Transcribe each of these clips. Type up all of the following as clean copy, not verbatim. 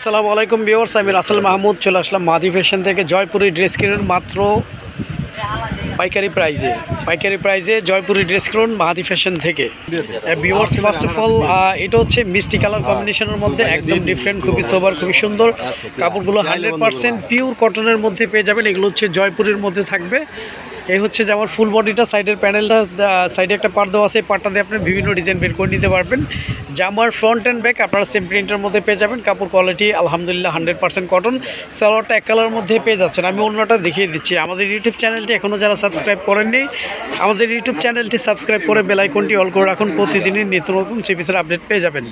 আসসালামু আলাইকুম ভিউয়ার্স, আমি রাসেল মাহমুদ চলে আসলাম মাদি ফ্যাশন থেকে। জয়পুরি ড্রেস কিনুন মাত্র পাইকারি প্রাইজে জয়পুরি ড্রেস কিনুন মাদি ফ্যাশন থেকে। ভিউয়ার্স, ফার্স্ট অফ অল এটা হচ্ছে মিষ্টি কালার কম্বিনেশনের মধ্যে একদম ডিফারেন্ট, খুবই সোবার, খুবই সুন্দর। কাপড়গুলো 100% পিওর কটনের মধ্যে পেয়ে যাবেন। এগুলো হচ্ছে জয়পুরের মধ্যে থাকবে। এই হচ্ছে যে আমার ফুল বডিটা, সাইডের প্যানেলটা, সাইডে একটা পার্ট দেওয়া আছে, এই পার্টটা দিয়ে আপনি বিভিন্ন ডিজাইন বের করে নিতে পারবেন। জামার ফ্রন্ট অ্যান্ড ব্যাক আপনারা সেম প্রিন্টের মধ্যে পেয়ে যাবেন। কাপড় কোয়ালিটি আলহামদুলিল্লাহ 100% কটন। সালোয়ারটা এক কালার মধ্যে পেয়ে যাচ্ছেন। আমি অন্যটা দেখিয়ে দিচ্ছি। আমাদের ইউটিউব চ্যানেলটি এখনও যারা সাবস্ক্রাইব করেননি, আমাদের ইউটিউব চ্যানেলটি সাবস্ক্রাইব করে বেল আইকনটি অল করে রাখুন। প্রতিদিনই নিত্য নতুন চিপিসের আপডেট পেয়ে যাবেন।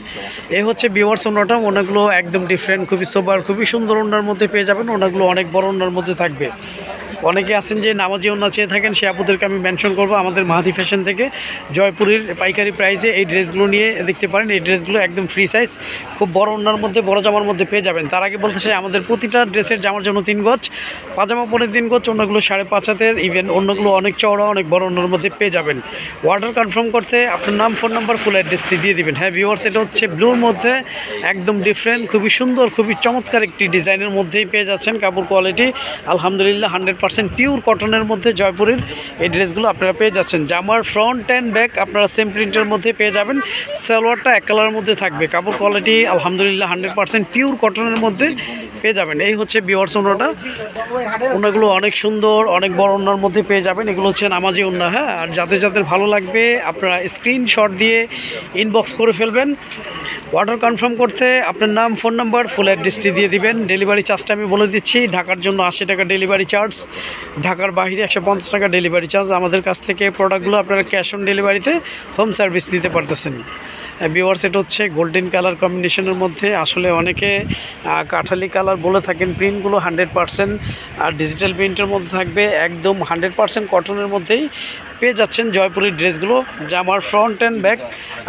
এই হচ্ছে ভিউয়ার্স অন্যটা। ওনাগুলো একদম ডিফারেন্ট, খুবই সোবার, খুবই সুন্দর ওনার মধ্যে পেয়ে যাবেন। ওনাগুলো অনেক বড় ওনার মধ্যে থাকবে। অনেকে আছেন যে নামাজি ওনা চেয়ে থাকেন, সে আপুদেরকে আমি মেনশন করবো। আমাদের মাহাদি ফ্যাশন থেকে জয়পুরের পাইকারি প্রাইসে এই ড্রেসগুলো নিয়ে দেখতে পারেন। এই ড্রেসগুলো একদম ফ্রি সাইজ, খুব বড় ওনার মধ্যে, বড় জামার মধ্যে পেয়ে যাবেন। তার আগে বলতে চাই, আমাদের প্রতিটা ড্রেসের জামার জন্য 3 গজ, পাজামা পরে 3 গজ, অন্যগুলো 5.5 হাতের, ইভেন অন্যগুলো অনেক চওড়া, অনেক বড় ওনার মধ্যে পেয়ে যাবেন। অর্ডার কনফার্ম করতে আপনার নাম, ফোন নাম্বার, ফুল অ্যাড্রেসটি দিয়ে দিবেন। হ্যাঁ ভিউয়ার্স, এটা হচ্ছে ব্লুর মধ্যে একদম ডিফারেন্ট, খুবই সুন্দর, খুবই চমৎকার একটি ডিজাইনের মধ্যেই পেয়ে যাচ্ছেন। কাপড় কোয়ালিটি আলহামদুলিল্লাহ 100% পিওর কটনের মধ্যে জয়পুরের এই ড্রেসগুলো আপনারা পেয়ে যাচ্ছেন। জামার ফ্রন্ট অ্যান্ড ব্যাক আপনারা সেম প্রিন্টের মধ্যে পেয়ে যাবেন। সালোয়ারটা এক কালারের মধ্যে থাকবে। কাপড় কোয়ালিটি আলহামদুলিল্লাহ 100% পিওর কটনের মধ্যে পেয়ে যাবেন। এই হচ্ছে ভিউয়ার্স ওনাটা। ওনাগুলো অনেক সুন্দর, অনেক বড় ওনার মধ্যে পেয়ে যাবেন। এগুলো হচ্ছে নামাজি ওনা। হ্যাঁ, আর যাদের যাদের ভালো লাগবে আপনারা স্ক্রিনশট দিয়ে ইনবক্স করে ফেলবেন। অর্ডার কনফার্ম করতে আপনার নাম, ফোন নাম্বার, ফুল অ্যাড্রেসটি দিয়ে দিবেন। ডেলিভারি চার্জটা আমি বলে দিচ্ছি। ঢাকার জন্য 80 টাকা ডেলিভারি চার্জ, ঢাকার বাইরে 150 টাকা ডেলিভারি চার্জ। আমাদের কাছ থেকে প্রোডাক্টগুলো আপনারা ক্যাশ অন ডেলিভারিতে হোম সার্ভিস নিতে পারতেছেন। ভিউয়ার্স, এটা হচ্ছে গোল্ডেন কালার কম্বিনেশনের মধ্যে। আসলে অনেকে কাঠালি কালার বলে থাকেন। প্রিন্টগুলো 100% আর ডিজিটাল প্রিন্টের মধ্যে থাকবে। একদম 100% কটনের মধ্যেই পেয়ে যাচ্ছেন জয়পুরের ড্রেসগুলো। জামার ফ্রন্ট অ্যান্ড ব্যাক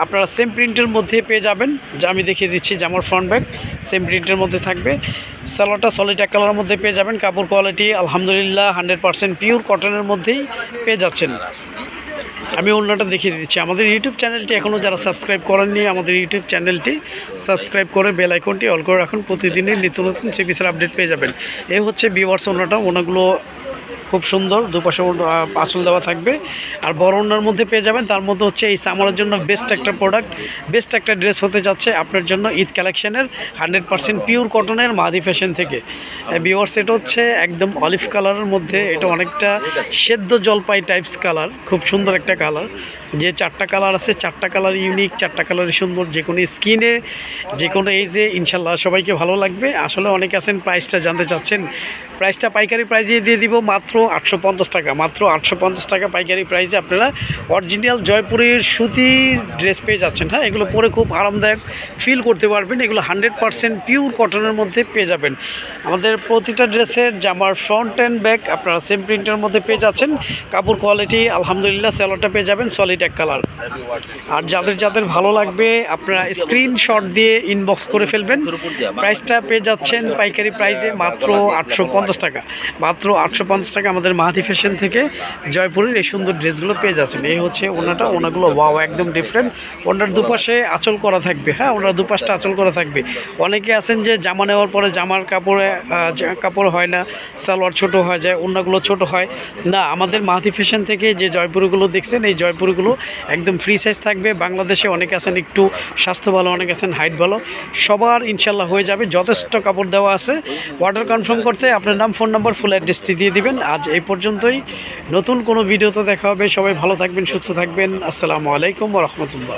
আপনারা সেম প্রিন্টের মধ্যে পেয়ে যাবেন। যা আমি দেখিয়ে দিচ্ছি, জামার ফ্রন্ট ব্যাক সেম প্রিন্টের মধ্যে থাকবে। সালোয়ারটা সলিড এক কালারের মধ্যে পেয়ে যাবেন। কাপড় কোয়ালিটি আলহামদুলিল্লাহ 100% পিওর কটনের মধ্যেই পেয়ে যাচ্ছেন। আমি অন্যটা দেখিয়ে দিচ্ছি। আমাদের ইউটিউব চ্যানেলটি এখনও যারা সাবস্ক্রাইব করেননি, আমাদের ইউটিউব চ্যানেলটি সাবস্ক্রাইব করে বেল আইকনটি অল করে রাখুন। প্রতিদিনের নিত্য নতুন চিপিসের আপডেট পেয়ে যাবেন। এই হচ্ছে ভিউয়ার্স ওনাটা। ওনাগুলো খুব সুন্দর, দুপাশে আঁচল দেওয়া থাকবে আর বড় ওনার মধ্যে পেয়ে যাবেন। তার মধ্যে হচ্ছে এই সামারের জন্য বেস্ট একটা প্রোডাক্ট, বেস্ট একটা ড্রেস হতে যাচ্ছে আপনার জন্য ঈদ কালেকশনের 100% পিওর কটনের মাদি ফ্যাশন থেকে। ভিউয়ার্স, এটা হচ্ছে একদম অলিভ কালারের মধ্যে। এটা অনেকটা সেদ্ধ জলপাই টাইপস কালার, খুব সুন্দর একটা কালার। যে 4টা কালার আছে, 4টা কালার ইউনিক, 4টা কালারই সুন্দর। যে কোনো স্কিনে, যে কোনো এইজে ইনশাল্লাহ সবাইকে ভালো লাগবে। আসলে অনেকে আছেন প্রাইসটা জানতে চাচ্ছেন। প্রাইসটা পাইকারি প্রাইজে দিয়ে দিব মাত্র 850 টাকা। মাত্র 850 টাকা পাইকারি প্রাইসে আপনারা অরিজিনাল জয়পুরের সুতির ড্রেস পেয়ে যাচ্ছেন। হ্যাঁ, এগুলো পরে খুব আরামদায়ক ফিল করতে পারবেন। এগুলো 100% পিওর কটনের মধ্যে পেয়ে যাবেন। আমাদের প্রতিটা ড্রেসের জামার ফ্রন্ট অ্যান্ড ব্যাক আপনারা সেম প্রিন্টের মধ্যে পেয়ে যাচ্ছেন। কাপড় কোয়ালিটি আলহামদুলিল্লাহ সালোয়ারটা পেয়ে যাবেন সলিড এক কালার। আর যাদের যাদের ভালো লাগবে আপনারা স্ক্রিনশট দিয়ে ইনবক্স করে ফেলবেন। প্রাইসটা পেয়ে যাচ্ছেন পাইকারি প্রাইসে মাত্র 850 টাকা। মাত্র 850 টাকা আমাদের মাহাদি ফ্যাশন থেকে জয়পুরের এই সুন্দর ড্রেসগুলো পেয়ে যাচ্ছেন। এই হচ্ছে ওনাটা। ওনাগুলো ওয়াও, একদম ডিফারেন্ট। ওনার দুপাশে আঁচল করা থাকবে। হ্যাঁ, ওনার দুপাশটা আঁচল করা থাকবে। অনেকে আছেন যে জামা নেওয়ার পরে জামার কাপড় হয় না, সালোয়ার ছোট হয়ে যায়, ওনাগুলো ছোট হয় না। আমাদের মাহাদি ফ্যাশন থেকে যে জয়পুরগুলো দেখছেন, এই জয়পুরগুলো একদম ফ্রি সাইজ থাকবে। বাংলাদেশে অনেকে আছেন একটু স্বাস্থ্য ভালো, অনেকে আছেন হাইট ভালো, সবার ইনশাল্লাহ হয়ে যাবে। যথেষ্ট কাপড় দেওয়া আছে। অর্ডার কনফার্ম করতে আপনার নাম, ফোন নাম্বার, ফুল অ্যাড্রেসটি দিয়ে দিবেন। আজ এই পর্যন্তই। নতুন কোনো ভিডিওতে দেখা হবে। সবাই ভালো থাকবেন, সুস্থ থাকবেন। আসসালামু আলাইকুম ওয়া রাহমাতুল্লাহ।